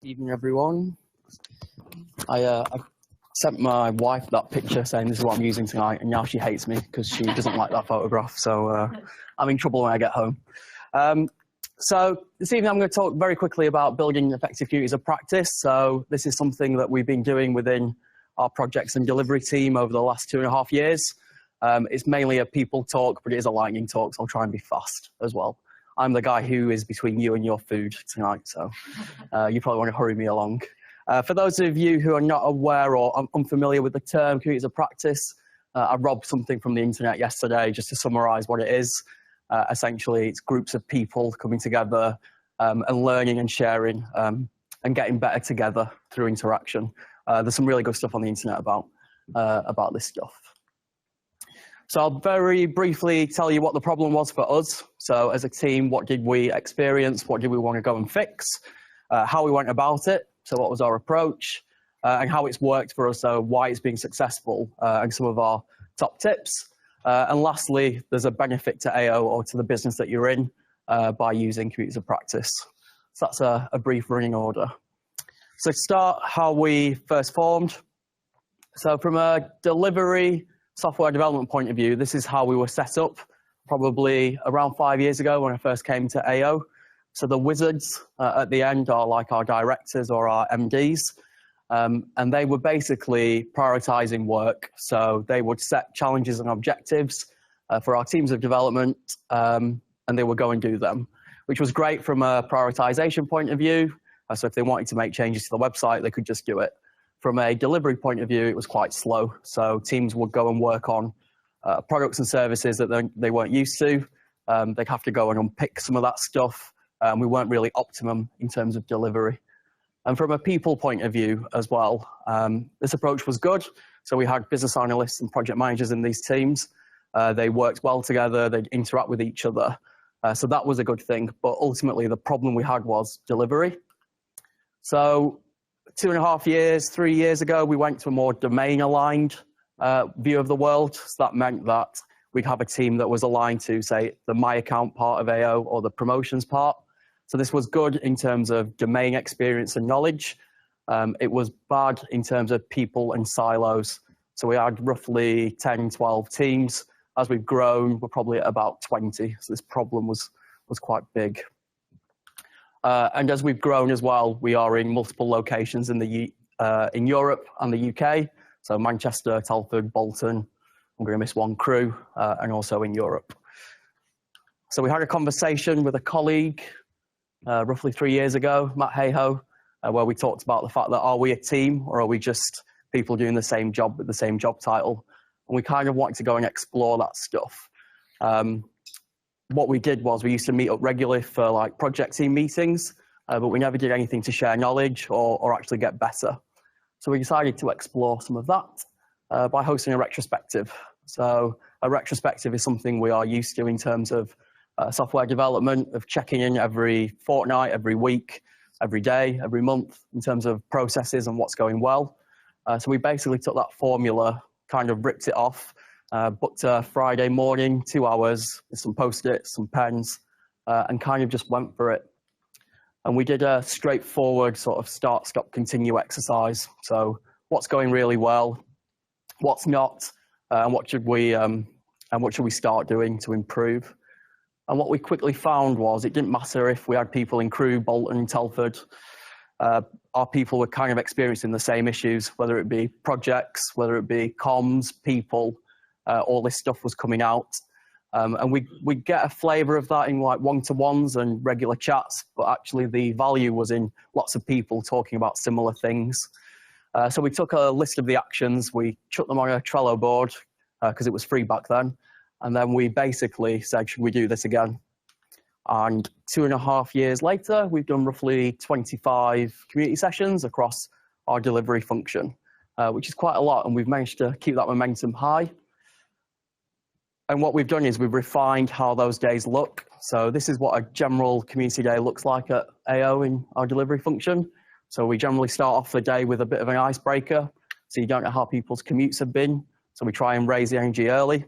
Evening, everyone. I sent my wife that picture saying this is what I'm using tonight, and now she hates me because she doesn't like that photograph. So I'm in trouble when I get home. So this evening I'm going to talk very quickly about building effective communities of practice. So this is something that we've been doing within our projects and delivery team over the last 2.5 years. It's mainly a people talk, but it is a lightning talk, so I'll try and be fast as well. I'm the guy who is between you and your food tonight, so you probably want to hurry me along. For those of you who are not aware or unfamiliar with the term communities of practice, I robbed something from the internet yesterday just to summarize what it is. Essentially, it's groups of people coming together and learning and sharing and getting better together through interaction. There's some really good stuff on the internet about this stuff. So I'll very briefly tell you what the problem was for us. So as a team, what did we experience? What did we want to go and fix? How we went about it. So what was our approach? And how it's worked for us, so why it's been successful, and some of our top tips. And lastly, there's a benefit to AO or to the business that you're in by using communities of practice. So that's a brief running order. So to start, how we first formed. So from a delivery software development point of view, this is how we were set up probably around 5 years ago when I first came to AO. So the wizards at the end are like our directors or our MDs, and they were basically prioritizing work. So they would set challenges and objectives for our teams of development, and they would go and do them, which was great from a prioritization point of view. So if they wanted to make changes to the website, they could just do it. From a delivery point of view, it was quite slow. So teams would go and work on products and services that they weren't used to. They'd have to go and unpick some of that stuff. We weren't really optimum in terms of delivery. And from a people point of view as well, this approach was good. So we had business analysts and project managers in these teams. They worked well together. They'd interact with each other. So that was a good thing. But ultimately, the problem we had was delivery. So 2.5 years, 3 years ago, we went to a more domain-aligned view of the world. So that meant that we'd have a team that was aligned to, say, the My Account part of AO or the promotions part. So this was good in terms of domain experience and knowledge. It was bad in terms of people and silos. So we had roughly 10, 12 teams. As we've grown, we're probably at about 20. So this problem was quite big. And as we've grown as well, we are in multiple locations in Europe and the UK. So Manchester, Telford, Bolton, I'm going to miss one, Crewe, and also in Europe. So we had a conversation with a colleague roughly 3 years ago, Matt Hayho, where we talked about the fact that are we a team or are we just people doing the same job with the same job title? And we kind of wanted to go and explore that stuff. What we did was we used to meet up regularly for like project team meetings, but we never did anything to share knowledge or actually get better. So we decided to explore some of that by hosting a retrospective. So a retrospective is something we are used to in terms of software development, of checking in every fortnight, every week, every day, every month in terms of processes and what's going well. So we basically took that formula, kind of ripped it off, booked a Friday morning, 2 hours, with some Post-its, some pens, and kind of just went for it. And we did a straightforward sort of start, stop, continue exercise. So what's going really well, what's not, and what should we start doing to improve? And what we quickly found was it didn't matter if we had people in Crewe, Bolton, Telford. Our people were kind of experiencing the same issues, whether it be projects, whether it be comms, people. All this stuff was coming out. And we get a flavour of that in like one-to-ones and regular chats, but actually the value was in lots of people talking about similar things. So we took a list of the actions, we chucked them on a Trello board because it was free back then. And then we basically said, should we do this again? And 2.5 years later, we've done roughly 25 community sessions across our delivery function, which is quite a lot. And we've managed to keep that momentum high. And what we've done is we've refined how those days look. So this is what a general community day looks like at AO in our delivery function. So we generally start off the day with a bit of an icebreaker. So you don't know how people's commutes have been. So we try and raise the energy early.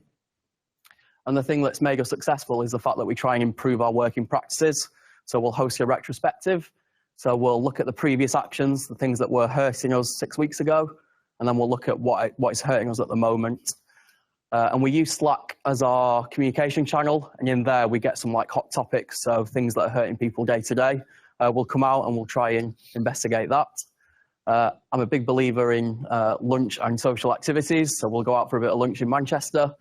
And the thing that's made us successful is the fact that we try and improve our working practices. So we'll host a retrospective. So we'll look at the previous actions, the things that were hurting us 6 weeks ago, and then we'll look at what is hurting us at the moment. And we use Slack as our communication channel, and in there we get some like hot topics, so things that are hurting people day to day. We'll come out and we'll try and investigate that. I'm a big believer in lunch and social activities, so we'll go out for a bit of lunch in Manchester,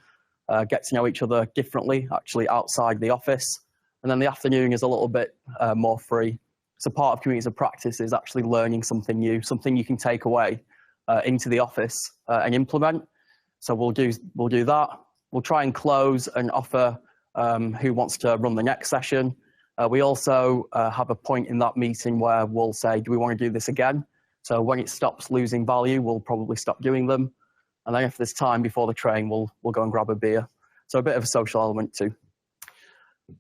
get to know each other differently, actually outside the office, and then the afternoon is a little bit more free. So part of communities of practice is actually learning something new, something you can take away into the office and implement. So we'll do that. We'll try and close and offer who wants to run the next session. We also have a point in that meeting where we'll say, do we want to do this again? So when it stops losing value, we'll probably stop doing them. And then if there's time before the train, we'll go and grab a beer. So a bit of a social element too.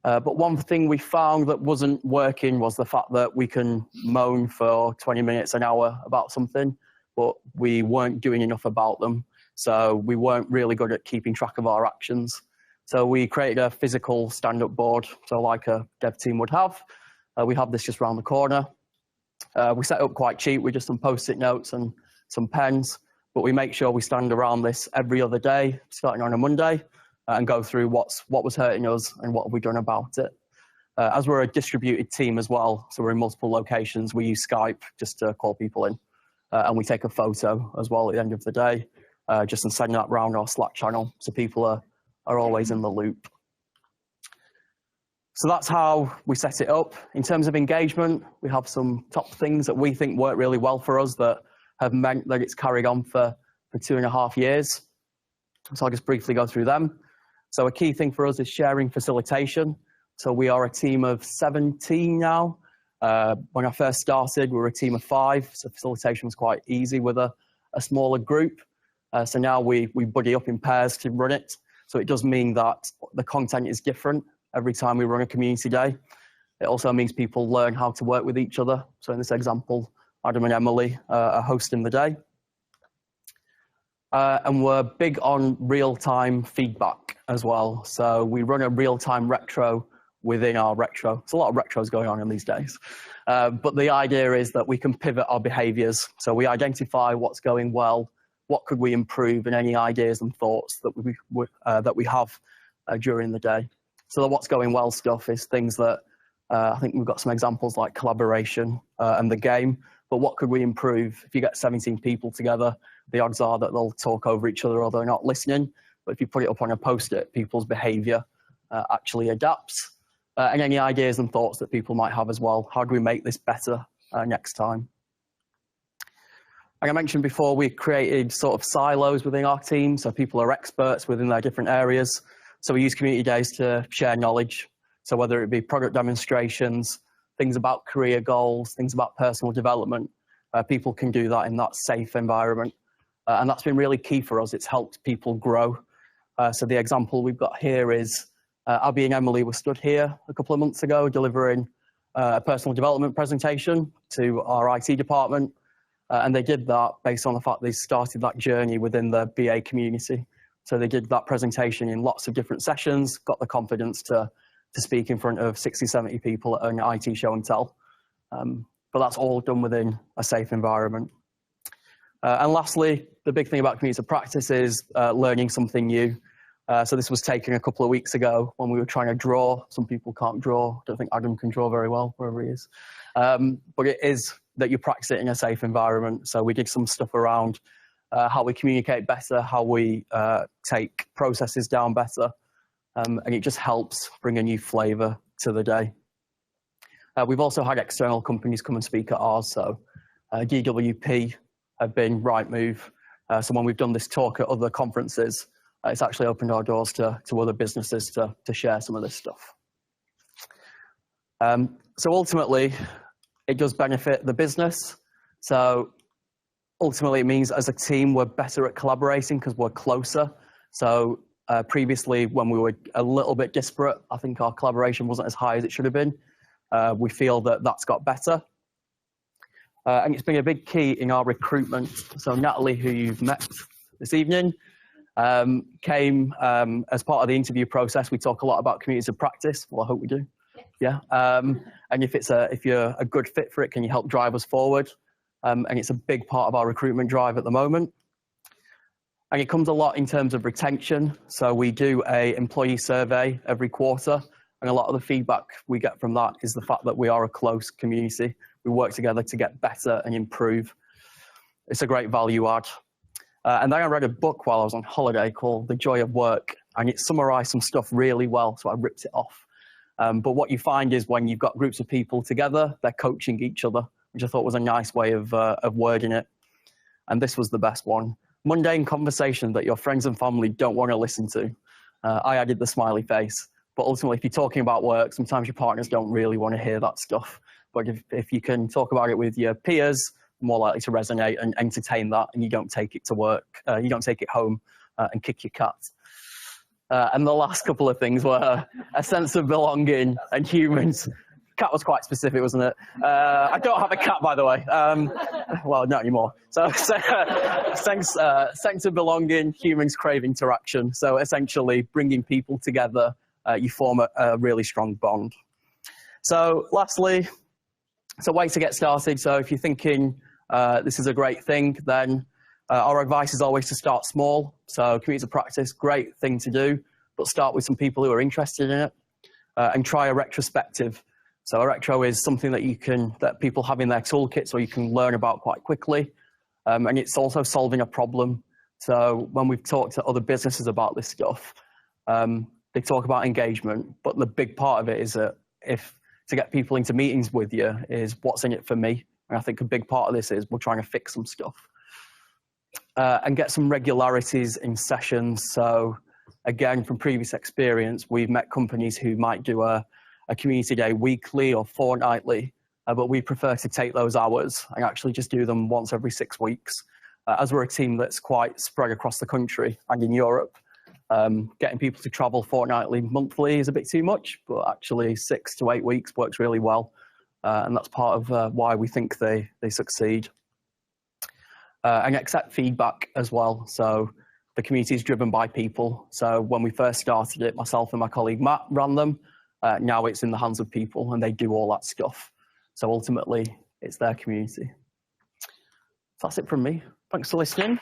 But one thing we found that wasn't working was the fact that we can moan for 20 minutes, an hour about something, but we weren't doing enough about them. So we weren't really good at keeping track of our actions. So we created a physical stand-up board, so like a dev team would have. We have this just around the corner. We set it up quite cheap with just some post-it notes and some pens, but we make sure we stand around this every other day, starting on a Monday, and go through what was hurting us and what have we done about it. As we're a distributed team as well, so we're in multiple locations, we use Skype just to call people in, and we take a photo as well at the end of the day. Just in sending that around our Slack channel, so people are always in the loop. So that's how we set it up. In terms of engagement, we have some top things that we think work really well for us that have meant that it's carried on for 2.5 years. So I'll just briefly go through them. So a key thing for us is sharing facilitation. So we are a team of 17 now. When I first started, we were a team of 5, so facilitation was quite easy with a smaller group. So now we buddy up in pairs to run it. So it does mean that the content is different every time we run a community day. It also means people learn how to work with each other. So in this example, Adam and Emily are hosting the day. And we're big on real-time feedback as well. So we run a real-time retro within our retro. There's a lot of retros going on in these days. But the idea is that we can pivot our behaviors. So we identify what's going well, what could we improve, and any ideas and thoughts that we have during the day. So the what's going well stuff is things that I think we've got some examples like collaboration and the game. But what could we improve? If you get 17 people together, the odds are that they'll talk over each other or they're not listening. But if you put it up on a post-it, people's behavior actually adapts. And any ideas and thoughts that people might have as well. How do we make this better next time? Like I mentioned before, we created sort of silos within our team, so people are experts within their different areas. So we use community days to share knowledge. So whether it be product demonstrations, things about career goals, things about personal development, people can do that in that safe environment. And that's been really key for us. It's helped people grow. So the example we've got here is Abby and Emily were stood here a couple of months ago delivering a personal development presentation to our IT department. And they did that based on the fact they started that journey within the BA community. So they did that presentation in lots of different sessions, got the confidence to speak in front of 60, 70 people at an IT show and tell. But that's all done within a safe environment. And lastly, the big thing about community of practice is learning something new. So this was taken a couple of weeks ago when we were trying to draw. Some people can't draw. I don't think Adam can draw very well, wherever he is. But it is that you practice it in a safe environment. So we did some stuff around how we communicate better, how we take processes down better. And it just helps bring a new flavour to the day. We've also had external companies come and speak at ours. So DWP have been Rightmove. So when we've done this talk at other conferences, it's actually opened our doors to other businesses to share some of this stuff. So ultimately, it does benefit the business. So ultimately, it means as a team, we're better at collaborating because we're closer. So previously, when we were a little bit disparate, I think our collaboration wasn't as high as it should have been. We feel that that's got better. And it's been a big key in our recruitment. So Natalie, who you've met this evening, came as part of the interview process. We talk a lot about communities of practice. Well, I hope we do. Yeah, and if you're a good fit for it, can you help drive us forward? And it's a big part of our recruitment drive at the moment. And it comes a lot in terms of retention. So we do a employee survey every quarter, and a lot of the feedback we get from that is the fact that we are a close community. We work together to get better and improve. It's a great value add. And then I read a book while I was on holiday called The Joy of Work, and it summarized some stuff really well, so I ripped it off. But what you find is when you've got groups of people together, they're coaching each other, which I thought was a nice way of wording it. And this was the best one. Mundane conversation that your friends and family don't want to listen to. I added the smiley face. But ultimately, if you're talking about work, sometimes your partners don't really want to hear that stuff. But if you can talk about it with your peers, more likely to resonate and entertain that, and you don't take it to work, you don't take it home and kick your cat. And the last couple of things were a sense of belonging and humans. Cat was quite specific, wasn't it? I don't have a cat, by the way. Well, not anymore. So sense of belonging, humans crave interaction. So essentially bringing people together, you form a really strong bond. So lastly, it's a way to get started. So if you're thinking this is a great thing, then our advice is always to start small. So community of practice, great thing to do, but start with some people who are interested in it and try a retrospective. So a retro is something that people have in their toolkit so you can learn about quite quickly. And it's also solving a problem. So when we've talked to other businesses about this stuff, they talk about engagement, but the big part of it is that to get people into meetings with you is what's in it for me. And I think a big part of this is we're trying to fix some stuff. And get some regularities in sessions. So again, from previous experience, we've met companies who might do a community day weekly or fortnightly, but we prefer to take those hours and actually just do them once every 6 weeks. As we're a team that's quite spread across the country and in Europe, getting people to travel fortnightly, monthly is a bit too much, but actually 6 to 8 weeks works really well. And that's part of why we think they succeed. And accept feedback as well. So the community is driven by people. So when we first started it, myself and my colleague Matt ran them. Now it's in the hands of people and they do all that stuff. So ultimately, it's their community. So that's it from me. Thanks for listening.